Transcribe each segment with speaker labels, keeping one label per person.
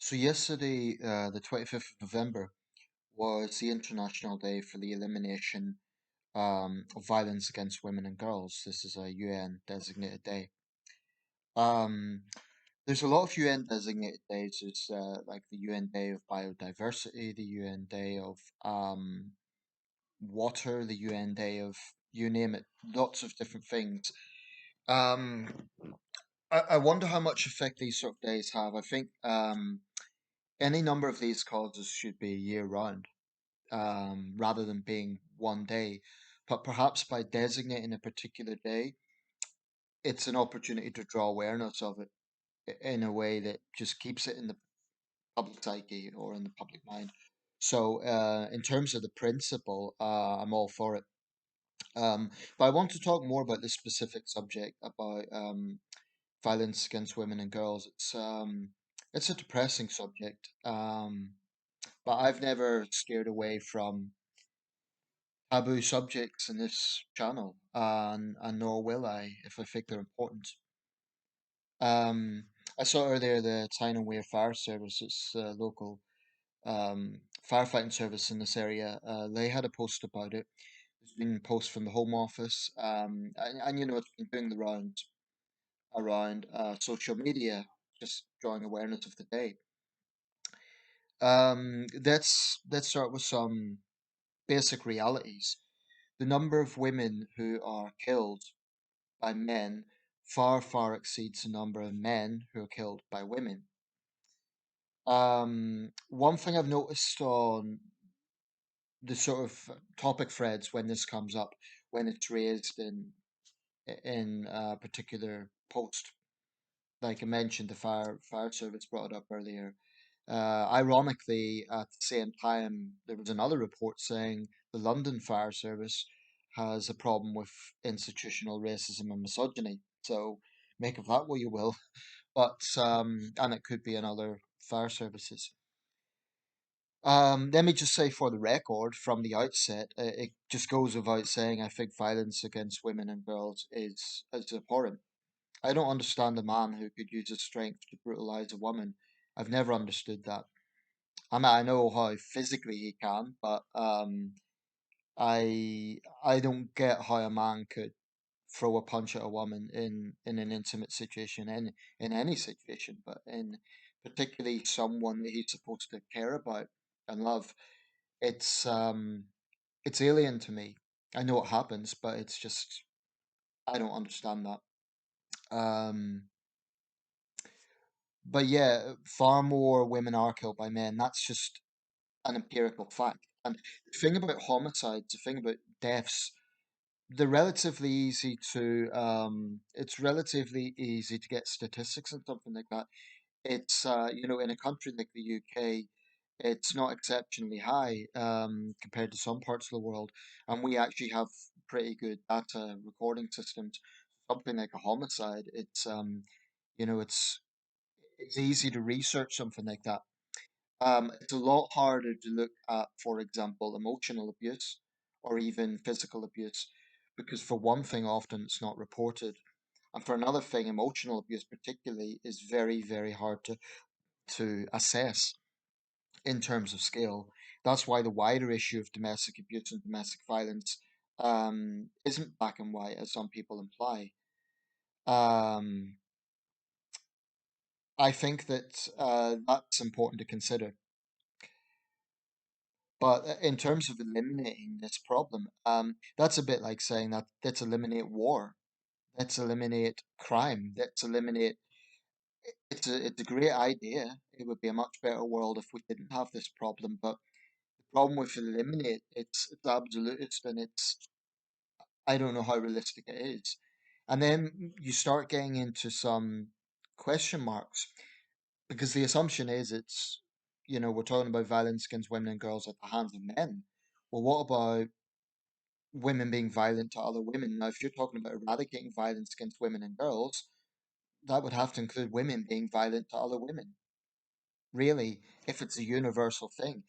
Speaker 1: So yesterday, the 25th of November, was the International Day for the Elimination of Violence Against Women and Girls. This is a UN designated day. Um, there's a lot of UN designated days. There's like the UN Day of Biodiversity, the UN Day of Water, the UN Day of you name it, lots of different things. Um, I wonder how much effect these sort of days have. I think any number of these causes should be year round. Rather than being one day. But perhaps by designating a particular day, it's an opportunity to draw awareness of it in a way that just keeps it in the public psyche or in the public mind. So, in terms of the principle, I'm all for it. But I want to talk more about this specific subject about violence against women and girls. It's a depressing subject, but I've never steered away from taboo subjects in this channel, and nor will I if I think they're important. Um, I saw earlier the Tyne and Wear Fire Service, it's a local firefighting service in this area. They had a post about it. There's been posts from the Home Office, and you know it's been doing the rounds around social media, just drawing awareness of the day. Let's start with some basic realities. The number of women who are killed by men far, far exceeds the number of men who are killed by women. One thing I've noticed on the sort of topic threads when this comes up, when it's raised in a particular post, like I mentioned, the fire service brought it up earlier. Ironically, at the same time, there was another report saying the London Fire Service has a problem with institutional racism and misogyny. So make of that what you will. But and it could be in other fire services. Let me just say for the record, from the outset, it just goes without saying, I think violence against women and girls is abhorrent. I don't understand a man who could use his strength to brutalize a woman. I've never understood that. I mean, I know how physically he can, but I don't get how a man could throw a punch at a woman in an intimate situation, in any situation, but in particularly someone that he's supposed to care about and love. It's um it's alien to me. I know it happens, but it's just I don't understand that. Um, but yeah, far more women are killed by men. That's just an empirical fact. And the thing about homicides, the thing about deaths, they're relatively easy to it's relatively easy to get statistics and something like that. It's in a country like the UK, it's not exceptionally high compared to some parts of the world, and we actually have pretty good data recording systems. Something like a homicide, you know, it's easy to research something like that. It's a lot harder to look at, for example, emotional abuse or even physical abuse, because for one thing, often it's not reported, and for another thing, emotional abuse particularly is very, very hard to assess in terms of scale. That's why the wider issue of domestic abuse and domestic violence isn't black and white, as some people imply. Um, I think that that's important to consider. But in terms of eliminating this problem, that's a bit like saying that let's eliminate war, let's eliminate crime, let's eliminate. It's a great idea. It would be a much better world if we didn't have this problem. But the problem with eliminate, it's absolutist, and it's I don't know how realistic it is. And then you start getting into some question marks because the assumption is we're talking about violence against women and girls at the hands of men. Well, what about women being violent to other women? Now, if you're talking about eradicating violence against women and girls, that would have to include women being violent to other women, really, if it's a universal thing.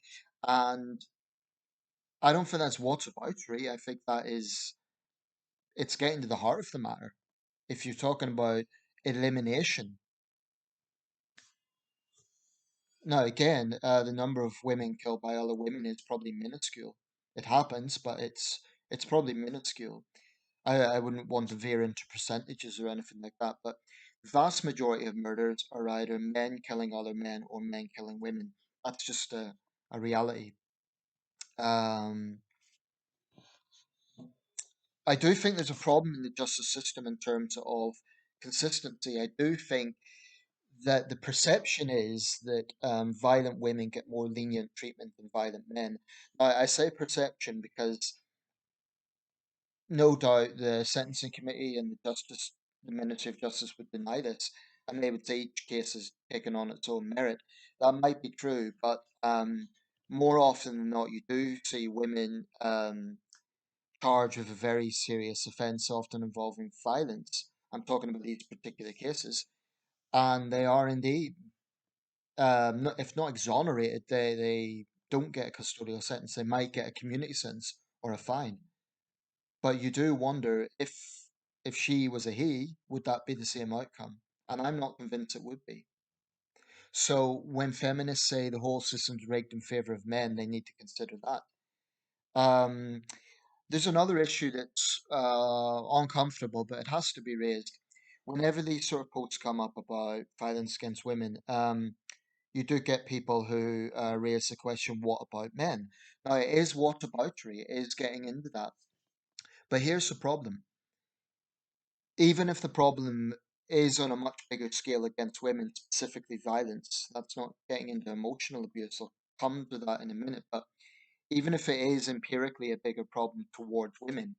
Speaker 1: And I don't think that's what's about, really. I think it's getting to the heart of the matter. If you're talking about elimination, Now, again, the number of women killed by other women is probably minuscule. It happens, but it's probably minuscule. I wouldn't want to veer into percentages or anything like that, but the vast majority of murders are either men killing other men or men killing women. That's just a reality. Um, I do think there's a problem in the justice system in terms of consistency. I do think that the perception is that violent women get more lenient treatment than violent men. I say perception because no doubt the sentencing committee and the Ministry of Justice would deny this, and they would say each case is taken on its own merit. That might be true, but more often than not, you do see women charged with a very serious offence, often involving violence. I'm talking about these particular cases, and they are indeed, if not exonerated, they don't get a custodial sentence. They might get a community sentence or a fine. But you do wonder if she was a he, would that be the same outcome? And I'm not convinced it would be. So when feminists say the whole system's rigged in favor of men, they need to consider that. Um, there's another issue that's uncomfortable, but it has to be raised. Whenever these sort of posts come up about violence against women, you do get people who raise the question, what about men? Now, it is whataboutery, it is getting into that. But here's the problem. Even if the problem is on a much bigger scale against women, specifically violence, that's not getting into emotional abuse. I'll come to that in a minute. But even if it is empirically a bigger problem towards women,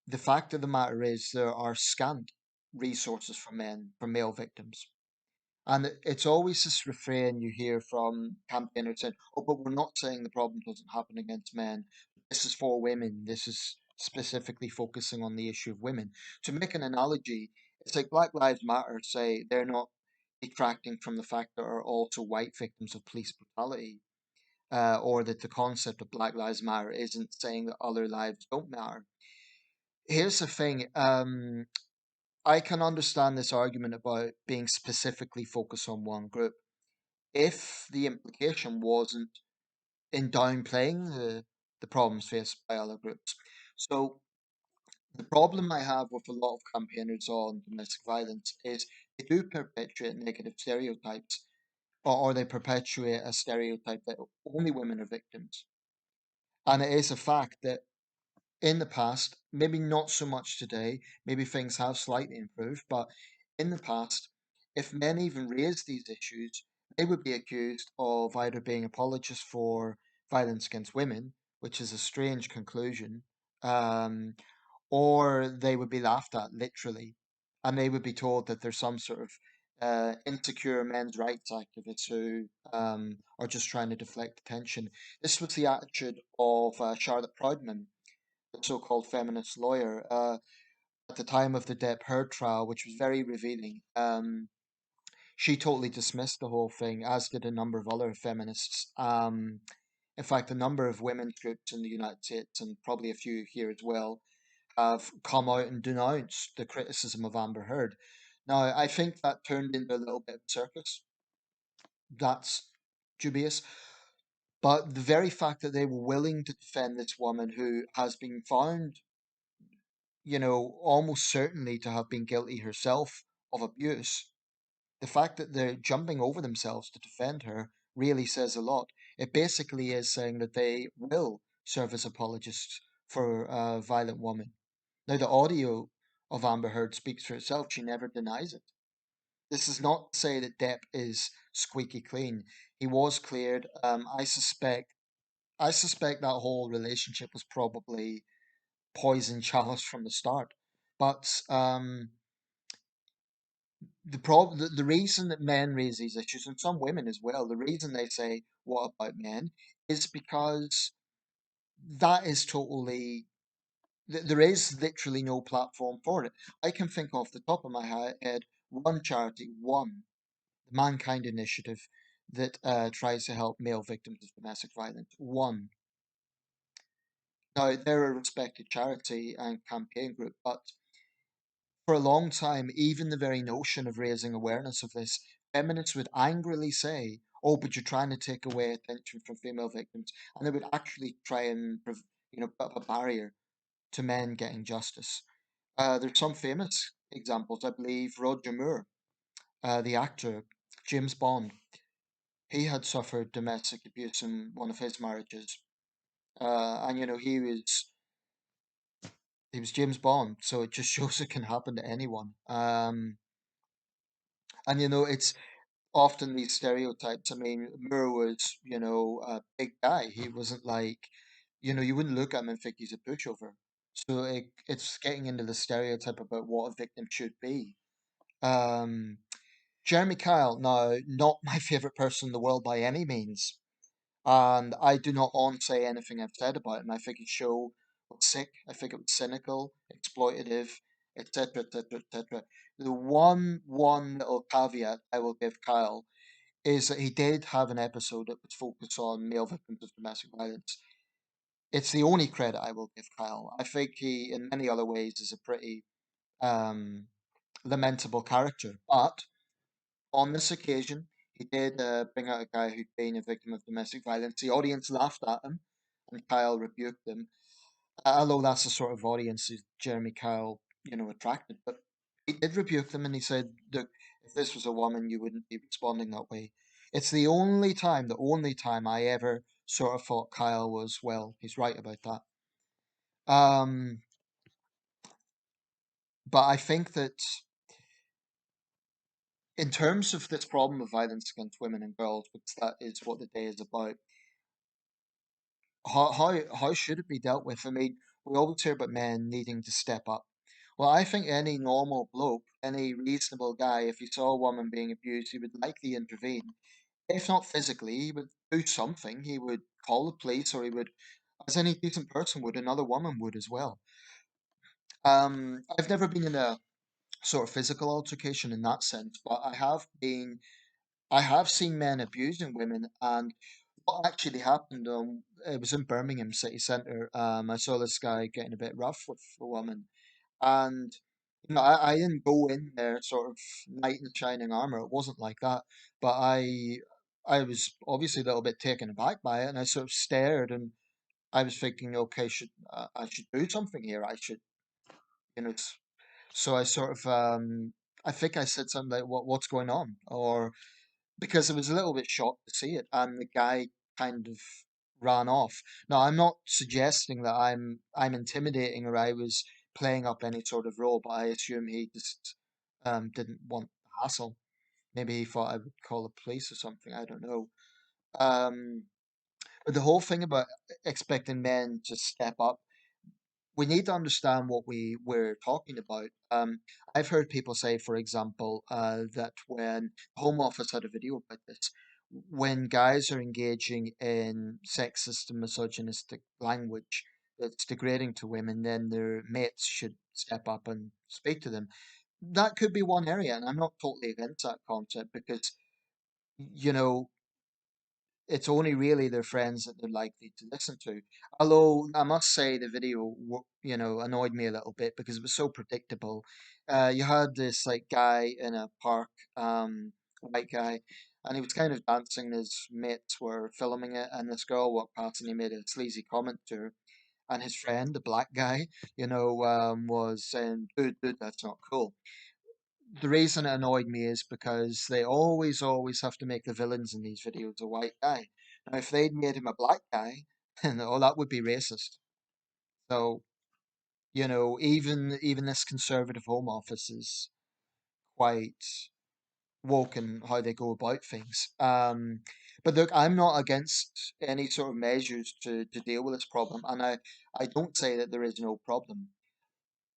Speaker 1: the fact of the matter is there are scant resources for men, for male victims. And it's always this refrain you hear from campaigners saying, oh, but we're not saying the problem doesn't happen against men. This is for women. This is specifically focusing on the issue of women. To make an analogy, it's like Black Lives Matter say they're not detracting from the fact there are also white victims of police brutality, or that the concept of Black Lives Matter isn't saying that other lives don't matter. Here's the thing. I can understand this argument about being specifically focused on one group if the implication wasn't in downplaying the problems faced by other groups. So the problem I have with a lot of campaigners on domestic violence is they do perpetuate negative stereotypes, or they perpetuate a stereotype that only women are victims. And it is a fact that in the past, maybe not so much today, maybe things have slightly improved, but in the past, if men even raised these issues, they would be accused of either being apologists for violence against women, which is a strange conclusion, um, or they would be laughed at literally, and they would be told that there's some sort of insecure men's rights activists who are just trying to deflect attention. This was the attitude of Charlotte Proudman, the so-called feminist lawyer, at the time of the Depp Heard trial, which was very revealing. She totally dismissed the whole thing, as did a number of other feminists. In fact, a number of women's groups in the United States, and probably a few here as well, have come out and denounced the criticism of Amber Heard. Now, I think that turned into a little bit of a circus. That's dubious. But the very fact that they were willing to defend this woman who has been found, almost certainly to have been guilty herself of abuse, the fact that they're jumping over themselves to defend her really says a lot. It basically is saying that they will serve as apologists for a violent woman. Now, the audio of Amber Heard speaks for itself. She never denies it. This is not to say that Depp is squeaky clean. He was cleared. I suspect that whole relationship was probably poison chalice from the start. But the reason that men raise these issues, and some women as well, the reason they say, what about men, is because that is totally, there is literally no platform for it. I can think off the top of my head one charity, one, the Mankind Initiative, that tries to help male victims of domestic violence. One. Now, they're a respected charity and campaign group, but for a long time, even the very notion of raising awareness of this, feminists would angrily say, "Oh, but you're trying to take away attention from female victims," and they would actually try and put up a barrier to men getting justice. There's some famous examples. I believe Roger Moore, the actor, James Bond, he had suffered domestic abuse in one of his marriages, and he was James Bond, so it just shows it can happen to anyone. And it's often these stereotypes. I mean, Moore was, a big guy. He wasn't like, you wouldn't look at him and think he's a pushover. So it's getting into the stereotype about what a victim should be. Um, Jeremy Kyle, now, not my favorite person in the world by any means. And I do not want to say anything I've said about him. I think his show was sick. I think it was cynical, exploitative, etc., etc., etc. The one little caveat I will give Kyle is that he did have an episode that was focused on male victims of domestic violence. It's the only credit I will give Kyle. I think he, in many other ways, is a pretty um, lamentable character. But on this occasion, he did bring out a guy who'd been a victim of domestic violence. The audience laughed at him, and Kyle rebuked them. Although that's the sort of audience that Jeremy Kyle, attracted. But he did rebuke them, and he said, "Look, if this was a woman, you wouldn't be responding that way." It's the only time I ever sort of thought Kyle was, well, he's right about that. Um, but I think that in terms of this problem of violence against women and girls, because that is what the day is about, how should it be dealt with? I mean, we always hear about men needing to step up. Well, I think any normal bloke, any reasonable guy, if he saw a woman being abused, he would likely intervene. If not physically, he would do something. He would call the police, or he would, as any decent person would, another woman would as well. I've never been in a sort of physical altercation in that sense, but I have seen men abusing women, and what actually happened, it was in Birmingham city centre. I saw this guy getting a bit rough with a woman, and I didn't go in there sort of knight in shining armor. It wasn't like that, but I was obviously a little bit taken aback by it, and I sort of stared, and I was thinking, okay, I should do something here. I should, you know. So I sort of I think I said something like, what's going on?" Or because I was a little bit shocked to see it, and the guy kind of ran off. Now, I'm not suggesting that I'm intimidating or I was playing up any sort of role, but I assume he just didn't want the hassle. Maybe he thought I would call the police or something. I don't know. Um, but the whole thing about expecting men to step up, we need to understand what we're talking about. I've heard people say, for example, that when Home Office had a video about this, when guys are engaging in sexist and misogynistic language that's degrading to women, then their mates should step up and speak to them. That could be one area, and I'm not totally against that concept because, you know, it's only really their friends that they're likely to listen to. Although I must say the video, annoyed me a little bit because it was so predictable. You had this like guy in a park, white guy, and he was kind of dancing. His mates were filming it, and this girl walked past, and he made a sleazy comment to her. And his friend, the black guy, was saying, "Dude, that's not cool." The reason it annoyed me is because they always have to make the villains in these videos a white guy. Now, if they'd made him a black guy, that would be racist. So, even this conservative Home Office is quite woke in how they go about things. But look, I'm not against any sort of measures to deal with this problem, and I don't say that there is no problem.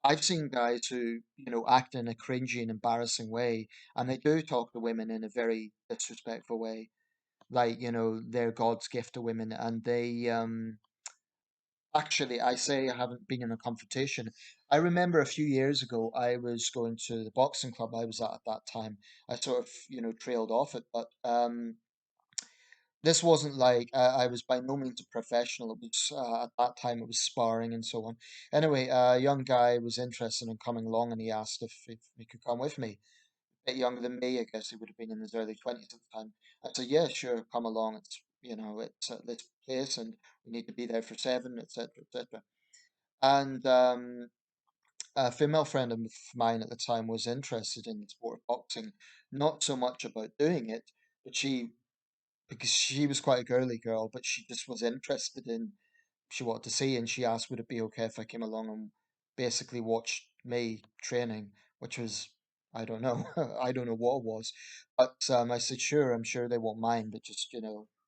Speaker 1: I've seen guys who, act in a cringy and embarrassing way, and they do talk to women in a very disrespectful way, like, they're God's gift to women, and actually, I say I haven't been in a confrontation. I remember a few years ago, I was going to the boxing club I was at that time. I sort of, trailed off it, but this wasn't like I was by no means a professional. It was at that time it was sparring and so on. Anyway, a young guy was interested in coming along, and he asked if he could come with me. bit younger than me. I guess he would have been in his early 20s at the time. I said, yeah, sure, come along. It's, it's at this place and we need to be there for seven, etc., etc. And a female friend of mine at the time was interested in the sport of boxing, not so much about doing it, but because she was quite a girly girl, but she just was interested in, she wanted to see, and she asked, would it be okay if I came along and basically watched me training, which was, I don't know, I don't know what it was, but I said, sure, I'm sure they won't mind, but just,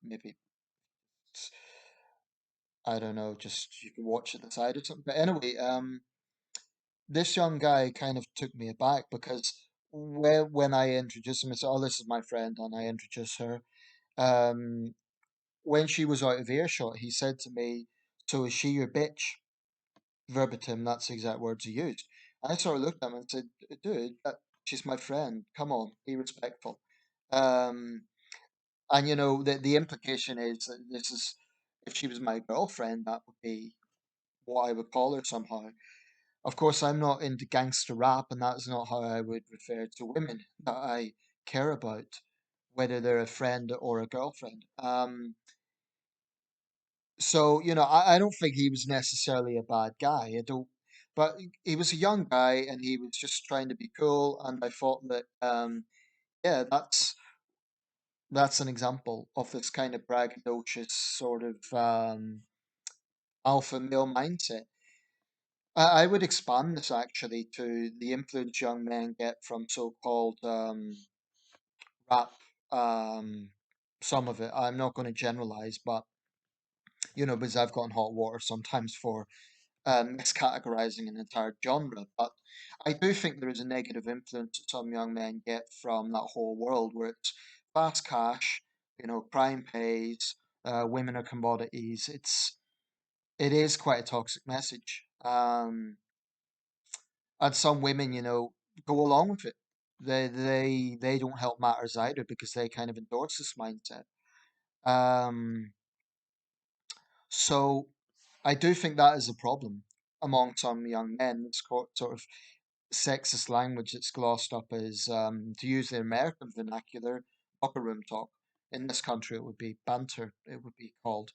Speaker 1: maybe, I don't know, just you can watch at the side or something. But anyway, this young guy kind of took me aback because when I introduced him, I said, "Oh, this is my friend," and I introduced her. Um, when she was out of earshot, he said to me, "So is she your bitch?" Verbatim, that's the exact words he used. I sort of looked at him and said, "Dude, she's my friend. Come on, be respectful." Um, and the implication is that this is, if she was my girlfriend, that would be what I would call her somehow. Of course, I'm not into gangster rap, and that's not how I would refer to women that I care about, whether they're a friend or a girlfriend. So, I don't think he was necessarily a bad guy. I don't, but he was a young guy and he was just trying to be cool. And I thought that, yeah, that's an example of this kind of braggadocious sort of alpha male mindset. I would expand this actually to the influence young men get from so-called rap. Um, some of it, I'm not going to generalize, but because I've gotten hot water sometimes for miscategorizing an entire genre. But I do think there is a negative influence that some young men get from that whole world where it's fast cash, crime pays, women are commodities. It is quite a toxic message. And some women, go along with it. They don't help matters either because they kind of endorse this mindset. Um, so I do think that is a problem among some young men. This sort of sexist language that's glossed up as, to use the American vernacular, locker room talk. In this country, it would be banter, it would be called.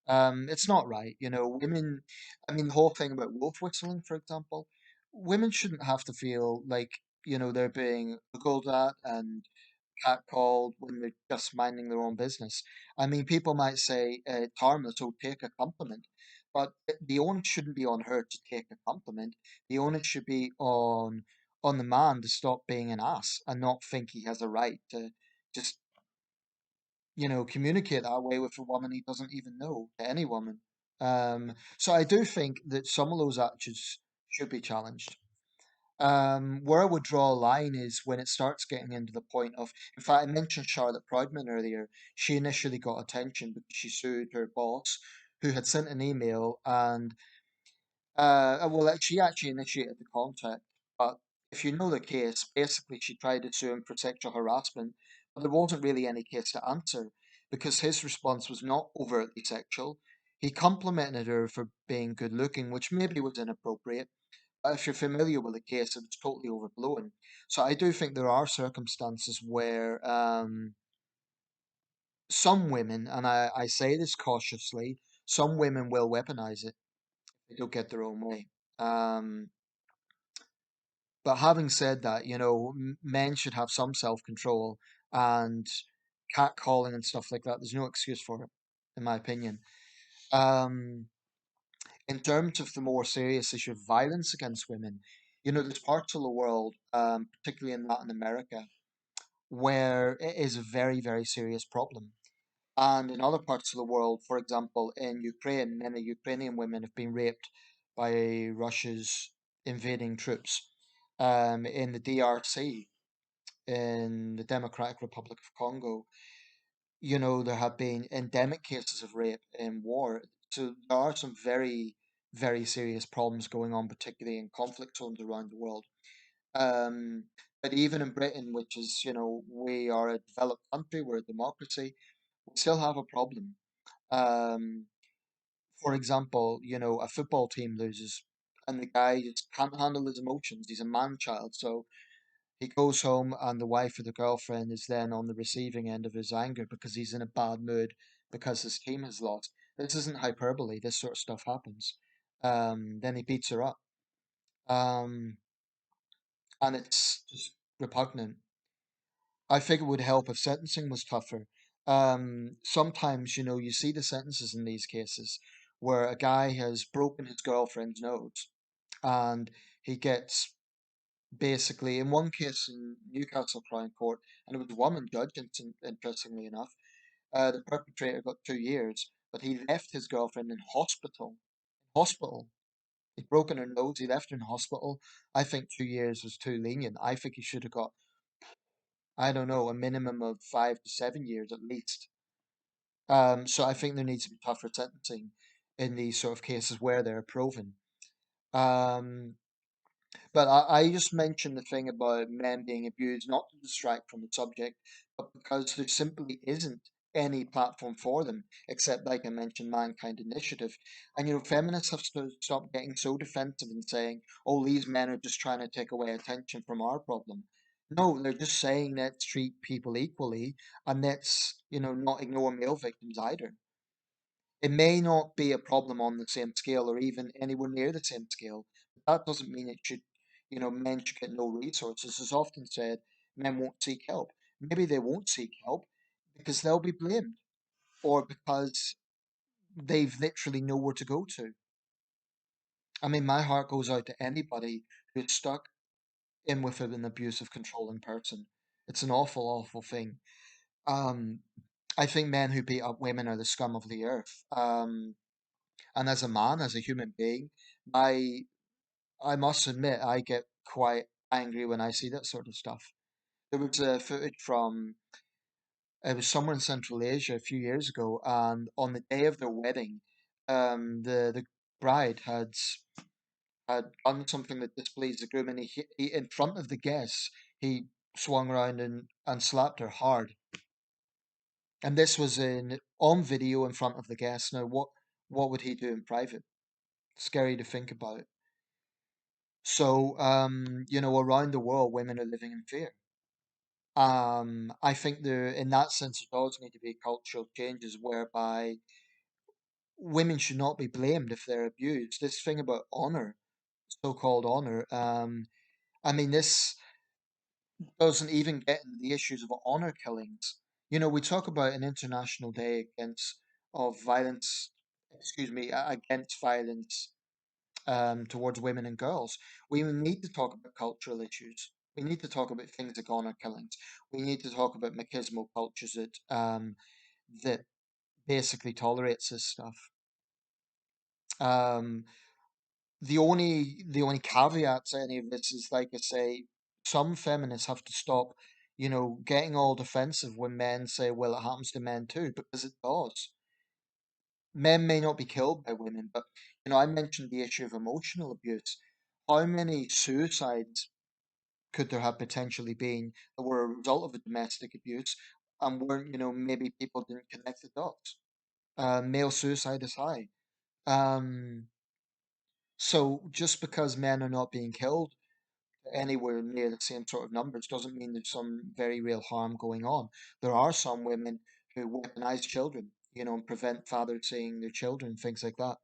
Speaker 1: It's not right. Women, I mean, the whole thing about wolf whistling, for example, women shouldn't have to feel like, they're being googled at and catcalled when they're just minding their own business. I mean, people might say it's harmless, so take a compliment, but the onus shouldn't be on her to take a compliment. The onus should be on the man to stop being an ass and not think he has a right to just communicate that way with a woman he doesn't even know, to any woman. So I do think that some of those attitudes should be challenged. Where I would draw a line is when it starts getting into the point of, in fact, I mentioned Charlotte Proudman earlier. She initially got attention because she sued her boss, who had sent an email, and well, she actually initiated the contact. But if you know the case, basically she tried to sue him for sexual harassment, but there wasn't really any case to answer because his response was not overtly sexual. He complimented her for being good looking, which maybe was inappropriate, if you're familiar with the case, it was totally overblown. So I do think there are circumstances where some women, and I say this cautiously, some women will weaponize it. They don't get their own way. Um, but having said that, men should have some self-control, and catcalling and stuff like that, there's no excuse for it, in my opinion. Um, in terms of the more serious issue of violence against women, there's parts of the world, particularly in Latin America, where it is a very, very serious problem. And in other parts of the world, for example, in Ukraine, many Ukrainian women have been raped by Russia's invading troops. In the DRC, in the Democratic Republic of Congo, there have been endemic cases of rape in war. So there are some very, very serious problems going on, particularly in conflict zones around the world. Um, but even in Britain, which is, we are a developed country, we're a democracy, we still have a problem. Um, for example, a football team loses and the guy just can't handle his emotions. He's a man child. So He goes home, and the wife or the girlfriend is then on the receiving end of his anger because he's in a bad mood because his team has lost. This isn't hyperbole. This sort of stuff happens. Then he beats her up, um, and it's just repugnant. I think it would help if sentencing was tougher. Sometimes, you see the sentences in these cases where a guy has broken his girlfriend's nose and he gets basically, in one case in Newcastle Crown Court, and it was a woman judge, interestingly enough, the perpetrator got 2 years, but he left his girlfriend in hospital. Hospital. He'd broken her nose, he left her in hospital. I think 2 years was too lenient. I think he should have got, I don't know, a minimum of 5 to 7 years at least. So I think there needs to be tougher sentencing in these sort of cases where they're proven. Um, But I just mentioned the thing about men being abused, not to distract from the subject, but because there simply isn't any platform for them, except, like I mentioned, Mankind Initiative. And, feminists have to stop getting so defensive and saying, oh, these men are just trying to take away attention from our problem. No, they're just saying let's treat people equally and let's, not ignore male victims either. It may not be a problem on the same scale or even anywhere near the same scale. But that doesn't mean it should, men should get no resources. As often said, men won't seek help. Maybe they won't seek help because they'll be blamed or because they've literally nowhere to go to. I mean, my heart goes out to anybody who's stuck in with an abusive, controlling person. It's an awful, awful thing. Um, I think men who beat up women are the scum of the earth. And as a man, as a human being, I I must admit I get quite angry when I see that sort of stuff. There was footage from it was somewhere in Central Asia a few years ago, and on the day of their wedding, the bride had done something that displeased the groom, and he in front of the guests he swung around and slapped her hard. And this was in on video in front of the guests. Now, what would he do in private? Scary to think about. So, around the world, women are living in fear. I think there, in that sense, there does need to be cultural changes whereby women should not be blamed if they're abused. This thing about honor, so-called honor, I mean, this doesn't even get into the issues of honor killings. We talk about an international day against of violence, excuse me, against violence towards women and girls. We need to talk about cultural issues. We need to talk about things like honor killings. We need to talk about machismo cultures that basically tolerates this stuff. Um, the only caveat to any of this is, like I say, some feminists have to stop, getting all defensive when men say, "Well, it happens to men too," because it does. Men may not be killed by women, but I mentioned the issue of emotional abuse. How many suicides could there have potentially been that were a result of a domestic abuse and weren't, maybe people didn't connect the dots? Male suicide is high. Um, so just because men are not being killed anywhere near the same sort of numbers doesn't mean there's some very real harm going on. There are some women who weaponize children, and prevent fathers seeing their children, things like that.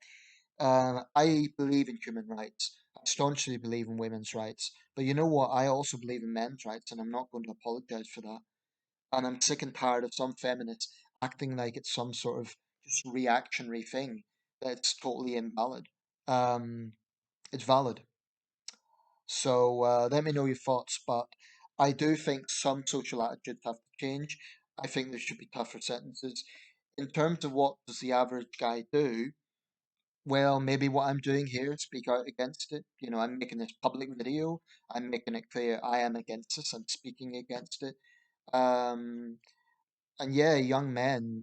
Speaker 1: I believe in human rights. I staunchly believe in women's rights. But you know what? I also believe in men's rights, and I'm not going to apologize for that. And I'm sick and tired of some feminists acting like it's some sort of just reactionary thing that's totally invalid. Um, it's valid. So let me know your thoughts. But I do think some social attitudes have to change. I think there should be tougher sentences. In terms of what does the average guy do, well, maybe what I'm doing here is speak out against it. I'm making this public video. I'm making it clear I am against this. I'm speaking against it. Um, and yeah, young men,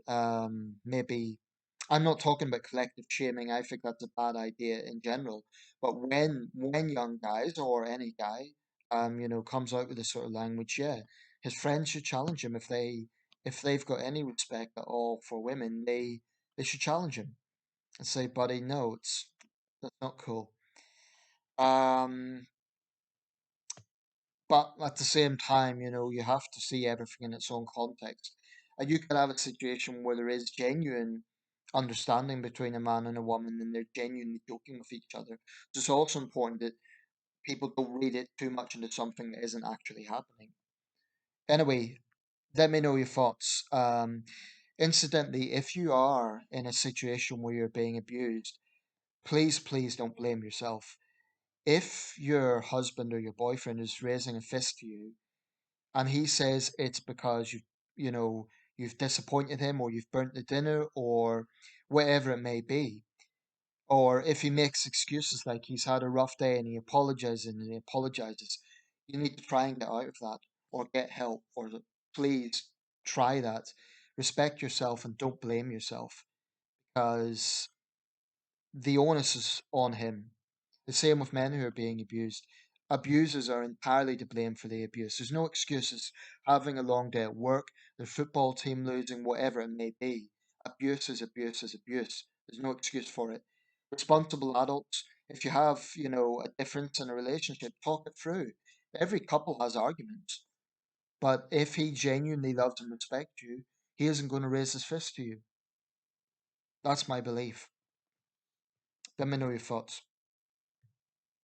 Speaker 1: maybe I'm not talking about collective shaming. I think that's a bad idea in general. But when young guys or any guy, comes out with this sort of language, yeah, his friends should challenge him if they've got any respect at all for women. They should challenge him and say, buddy, no, that's not cool. Um, But at the same time, you have to see everything in its own context. And you could have a situation where there is genuine understanding between a man and a woman and they're genuinely joking with each other. So it's also important that people don't read it too much into something that isn't actually happening. Anyway, let me know your thoughts. Incidentally, if you are in a situation where you're being abused, please, please don't blame yourself. If your husband or your boyfriend is raising a fist to you and he says it's because you know, you've disappointed him or you've burnt the dinner or whatever it may be, or if he makes excuses like he's had a rough day and he apologizes, you need to try and get out of that or get help or please try that. Respect yourself and don't blame yourself because the onus is on him. The same with men who are being abused. Abusers are entirely to blame for the abuse. There's no excuses. Having a long day at work, the football team losing, whatever it may be. Abuse is abuse is abuse. There's no excuse for it. Responsible adults, if you have, a difference in a relationship, talk it through. Every couple has arguments. But if he genuinely loves and respects you, he isn't going to raise his fist to you. That's my belief. Let me know your thoughts.